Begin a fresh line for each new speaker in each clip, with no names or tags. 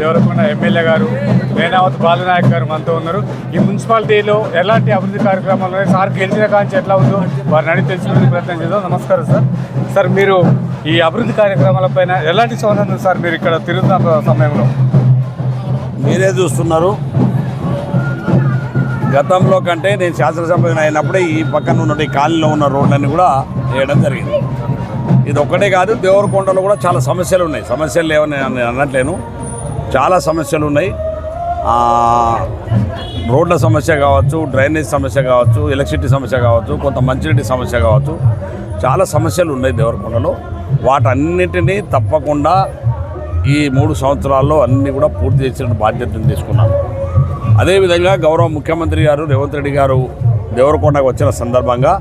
Devarakonda MLA గారు మేనావత్ బాలనాయక్ గారు మనతో ఉన్నారు. ఈ మున్సిపాలిటీలో ఎలాంటి అభివృద్ధి కార్యక్రమాలు ఉన్నాయి, సార్ గెలిచిన కాంచి ఎట్లా ఉందో వారిని అడిగి తెలుసుకునే ప్రయత్నం చేద్దాం. నమస్కారం సార్. సార్ మీరు ఈ అభివృద్ధి కార్యక్రమాలపైన ఎలాంటి స్పందన ఉంది సార్ మీరు ఇక్కడ తిరుగుతున్న సమయంలో?
మీరే చూస్తున్నారు, గతంలో కంటే నేను శాసనసభ్యుని అయినప్పుడే ఈ పక్కన ఉన్న ఈ కాలనీలో ఉన్న రోడ్లన్నీ కూడా వేయడం జరిగింది. ఇది ఒక్కటే కాదు, దేవరకొండలో కూడా చాలా సమస్యలు ఉన్నాయి. సమస్యలు లేవని నేను అనట్లేను, చాలా సమస్యలు ఉన్నాయి. రోడ్ల సమస్య కావచ్చు, డ్రైనేజ్ సమస్య కావచ్చు, ఎలక్ట్రిసిటీ సమస్య కావచ్చు, కొంత మంచినీటి సమస్య కావచ్చు, చాలా సమస్యలు ఉన్నాయి దేవరకొండలో. వాటన్నిటినీ తప్పకుండా ఈ 3 సంవత్సరాల్లో అన్నీ కూడా పూర్తి చేసిన బాధ్యతను తీసుకున్నాను. అదేవిధంగా గౌరవ ముఖ్యమంత్రి గారు రేవంత్ రెడ్డి గారు దేవరకొండకు వచ్చిన సందర్భంగా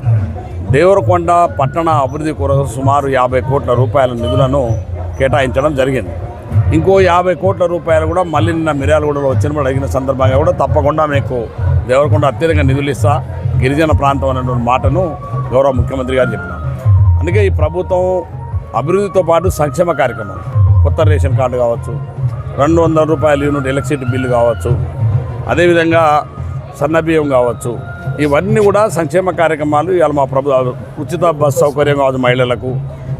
దేవరకొండ పట్టణ అభివృద్ధి కొరకు సుమారు 50 కోట్ల రూపాయల నిధులను కేటాయించడం జరిగింది. ఇంకో 50 కోట్ల రూపాయలు కూడా మళ్ళీ నిన్న మిర్యాలగూడలో వచ్చినప్పుడు అడిగిన సందర్భంగా కూడా తప్పకుండా మీకు దేవరకొండ అత్యధికంగా నిధులు ఇస్తా, గిరిజన ప్రాంతం అనేటువంటి మాటను గౌరవ ముఖ్యమంత్రి గారు చెప్పినారు. అందుకే ఈ ప్రభుత్వం అభివృద్ధితో పాటు సంక్షేమ కార్యక్రమాలు, కొత్త రేషన్ కార్డు కావచ్చు, 200 రూపాయల యూనిట్ ఎలక్ట్రిసిటీ బిల్లు కావచ్చు, అదేవిధంగా సన్నబియ్యం కావచ్చు, ఇవన్నీ కూడా సంక్షేమ కార్యక్రమాలు. ఇవాళ మా ఉచిత బస్ సౌకర్యం కావచ్చు మహిళలకు,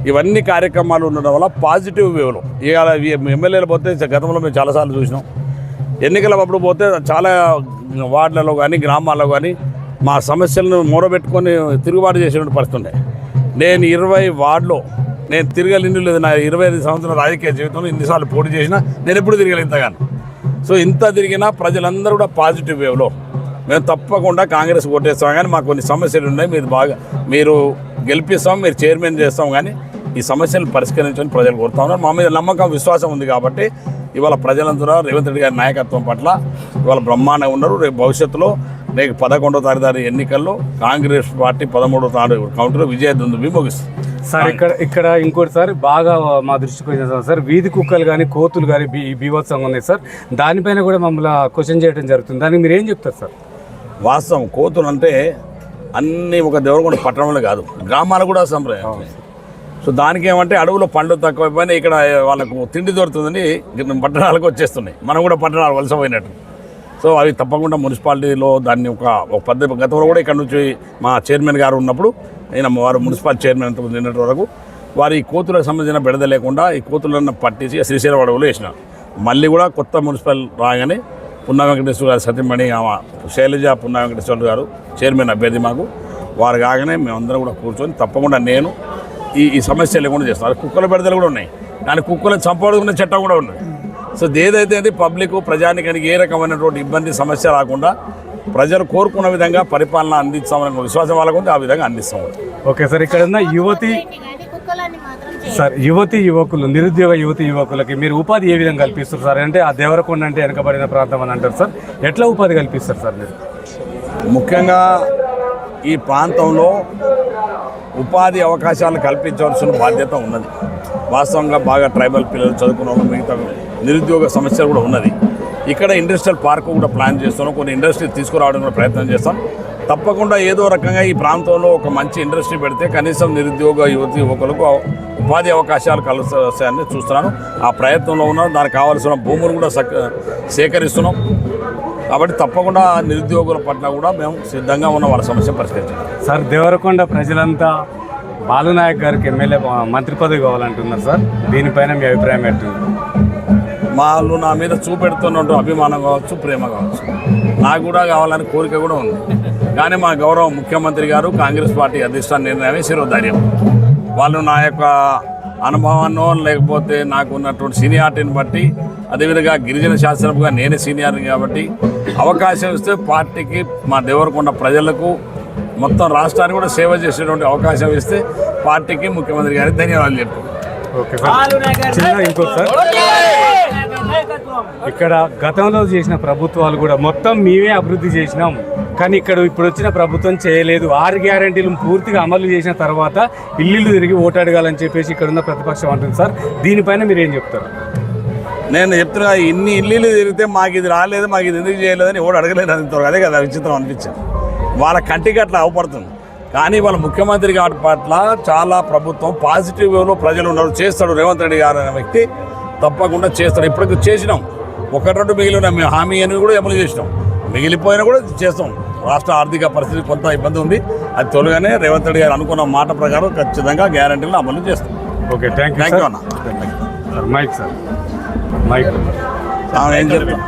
ఇవన్నీ కార్యక్రమాలు ఉండడం వల్ల పాజిటివ్ వేవ్లో ఇవాళ ఎమ్మెల్యేలు పోతే గతంలో మేము చాలాసార్లు చూసినాం. ఎన్నికల అప్పుడు పోతే చాలా వార్డులలో కానీ గ్రామాల్లో కానీ మా సమస్యలను మూడబెట్టుకొని తిరుగుబాటు చేసేటువంటి పరిస్థితి ఉండే. నేను 20 వార్డులో నేను తిరగలిండు లేదు. నా 25 సంవత్సరాల రాజకీయ జీవితంలో ఇన్నిసార్లు పోటీ చేసినా నేను ఎప్పుడు తిరగలేదు ఇంతగాను. సో ఇంత తిరిగినా ప్రజలందరూ కూడా పాజిటివ్ వేవ్లో మేము తప్పకుండా కాంగ్రెస్ ఓటేస్తాం, కానీ మాకు కొన్ని సమస్యలు ఉన్నాయి, మీరు గెలిపిస్తాం, మీరు చైర్మన్ చేస్తాం, కానీ ఈ సమస్యలు పరిష్కరించని ప్రజలు కోరుతా ఉన్నారు. మా మీద నమ్మకం విశ్వాసం ఉంది కాబట్టి ఇవాళ ప్రజలందరూ రేవంత్ రెడ్డి గారి నాయకత్వం పట్ల ఇవాళ బ్రహ్మాండంగా ఉన్నారు. రేపు భవిష్యత్తులో రేపు 11వ తారీఖు ఎన్నికల్లో కాంగ్రెస్ పార్టీ 13వ తారీఖు కౌంటర్లో విజయదుందుబి ముగిస్తుంది.
సార్ ఇక్కడ ఇంకోటి సార్ బాగా మా దృష్టికి వచ్చిన సార్, వీధి కుక్కలు కానీ కోతులు కానీ బీభత్సంగా ఉన్నాయి సార్. దానిపైన కూడా మమ్మల్ని క్వశ్చన్ చేయడం జరుగుతుంది. దానికి మీరు ఏం చెప్తారు సార్?
వాస్తవం, కోతులు అంటే అన్నీ ఒక దేవరకొండ పట్టణంలో కాదు, గ్రామాలు కూడా సంప్రదాయం. సో దానికి ఏమంటే అడవులో పండ్లు తక్కువైపోయినా ఇక్కడ వాళ్ళకు తిండి దొరుకుతుందని పట్టణాలకు వచ్చేస్తున్నాయి, మనం కూడా పట్టణాలు వలసపోయినట్టు. సో అవి తప్పకుండా మున్సిపాలిటీలో దాన్ని ఒక పద్ధతి. గతంలో కూడా ఇక్కడ నుంచి మా చైర్మన్ గారు ఉన్నప్పుడు వారు మున్సిపాలిటీ చైర్మన్ నిన్నటి వరకు వారు ఈ కోతులకు సంబంధించిన బెడద లేకుండా ఈ కోతులను పట్టించి శ్రీశైలం అడవులు వేసినారు. మళ్ళీ కూడా కొత్త మున్సిపల్ రాగానే పున్నా వెంకటేశ్వర గారు సతీమణి శైలజ పున్నా వెంకటేశ్వర గారు చైర్మన్ అభ్యర్థి మాకు, వారు కాగానే మేమందరం కూడా కూర్చొని తప్పకుండా నేను ఈ సమస్య లేకుండా చేస్తాను. కుక్కల బెడదలు కూడా ఉన్నాయి, కానీ కుక్కలను చంపడుకునే చట్టం కూడా ఉన్నాయి. సో ఏదైతే అది పబ్లిక్ ప్రజానికానికి ఏ రకమైనటువంటి ఇబ్బంది సమస్య రాకుండా ప్రజలు కోరుకున్న విధంగా పరిపాలన అందిస్తామని విశ్వాసం వాళ్ళకు ఉంది, ఆ విధంగా అందిస్తాం.
ఓకే సార్, ఇక్కడ ఉన్న యువకులు నిరుద్యోగ యువకులకి మీరు ఉపాధి ఏ విధంగా కల్పిస్తారు సార్? అంటే ఆ దేవరకొండ అంటే వెనకబడిన ప్రాంతం అని అంటారు సార్, ఎట్లా ఉపాధి కల్పిస్తారు సార్ మీరు?
ముఖ్యంగా ఈ ప్రాంతంలో ఉపాధి అవకాశాలు కల్పించవలసిన బాధ్యత ఉన్నది. వాస్తవంగా బాగా ట్రైబల్ పిల్లలు చదువుకున్న వాళ్ళు, మిగతా నిరుద్యోగ సమస్యలు కూడా ఉన్నది. ఇక్కడ ఇండస్ట్రియల్ పార్క్ కూడా ప్లాన్ చేస్తున్నాం, కొన్ని ఇండస్ట్రీ తీసుకురావడం కూడా ప్రయత్నం చేస్తాం. తప్పకుండా ఏదో రకంగా ఈ ప్రాంతంలో ఒక మంచి ఇండస్ట్రీ పెడితే కనీసం నిరుద్యోగ యువకులకు ఉపాధి అవకాశాలు కలుస్తాయని చూస్తున్నాను. ఆ ప్రయత్నంలో ఉన్నాం, దానికి కావాల్సిన భూములు కూడా సేకరిస్తున్నాం. కాబట్టి తప్పకుండా నిరుద్యోగుల పట్ల కూడా మేము సిద్ధంగా ఉన్న వాళ్ళ సమస్య పరిష్కరించాం.
సార్, దేవరకొండ ప్రజలంతా బాలనాయక్ గారికి ఎమ్మెల్యే మంత్రి పదవి కావాలంటున్నారు సార్, దీనిపైన మీ అభిప్రాయం ఏంటి?
వాళ్ళు నా మీద చూపెడుతున్నట్టు అభిమానం కావచ్చు, ప్రేమ కావచ్చు, నాకు కూడా కావాలని కోరిక కూడా ఉంది. కానీ మా గౌరవ ముఖ్యమంత్రి గారు కాంగ్రెస్ పార్టీ అధిష్టాన నిర్ణయమే శిరోధైర్యం. వాళ్ళు నా యొక్క అనుభవాన్నో లేకపోతే నాకు ఉన్నటువంటి సీనియారిటీని బట్టి, అదేవిధంగా గిరిజన శాస్త్రపుగా నేనే సీనియర్ని కాబట్టి అవకాశం ఇస్తే పార్టీకి, మా దేవరకొండ ప్రజలకు, మొత్తం రాష్ట్రానికి కూడా సేవ చేసేటువంటి అవకాశం ఇస్తే పార్టీకి, ముఖ్యమంత్రి గారికి ధన్యవాదాలు చెప్తాను.
ఓకే సార్, ఇంకోటి సార్, ఇక్కడ గతంలో చేసిన ప్రభుత్వాలు కూడా మొత్తం మేమే అభివృద్ధి చేసినాం, కానీ ఇప్పుడు వచ్చిన ప్రభుత్వం చేయలేదు. 6 గ్యారెంటీలు పూర్తిగా అమలు చేసిన తర్వాత ఇల్లు తిరిగి ఓటాడగాలని చెప్పేసి ఇక్కడున్న ప్రతిపక్షం అంటుంది సార్, దీనిపైన మీరు ఏం చెప్తారు?
నేను చెప్తున్నా, ఇన్ని ఇల్లు తిరిగితే మాకు ఇది రాలేదు, మాకు ఇది ఎందుకు చేయలేదని ఎవడు అడగలేదు. అదే కదా విచిత్రం అనిపించింది. వాళ్ళ కంటికి అట్లా అవపడుతుంది. కానీ వాళ్ళ ముఖ్యమంత్రి గారి పట్ల చాలా ప్రభుత్వం పాజిటివ్ వేలో ప్రజలు ఉన్నారు, చేస్తాడు. రేవంత్ రెడ్డి గారు అనే వ్యక్తి తప్పకుండా చేస్తాడు. ఇప్పటికి చేసినాం, ఒకటి రెండు మిగిలిన మేము హామీ అని కూడా అమలు చేసినాం, మిగిలిపోయినా కూడా చేస్తాం. రాష్ట్ర ఆర్థిక పరిస్థితి కొంత ఇబ్బంది ఉంది, అది తొలగానే రేవంత్ రెడ్డి గారు అనుకున్న మాట ప్రకారం ఖచ్చితంగా గ్యారంటీలు అమలు చేస్తాం.
Okay, thank you
thank you
sir.
అన్న.
సార్ మైక్ సార్ మైక్
ఏం చెప్తాం.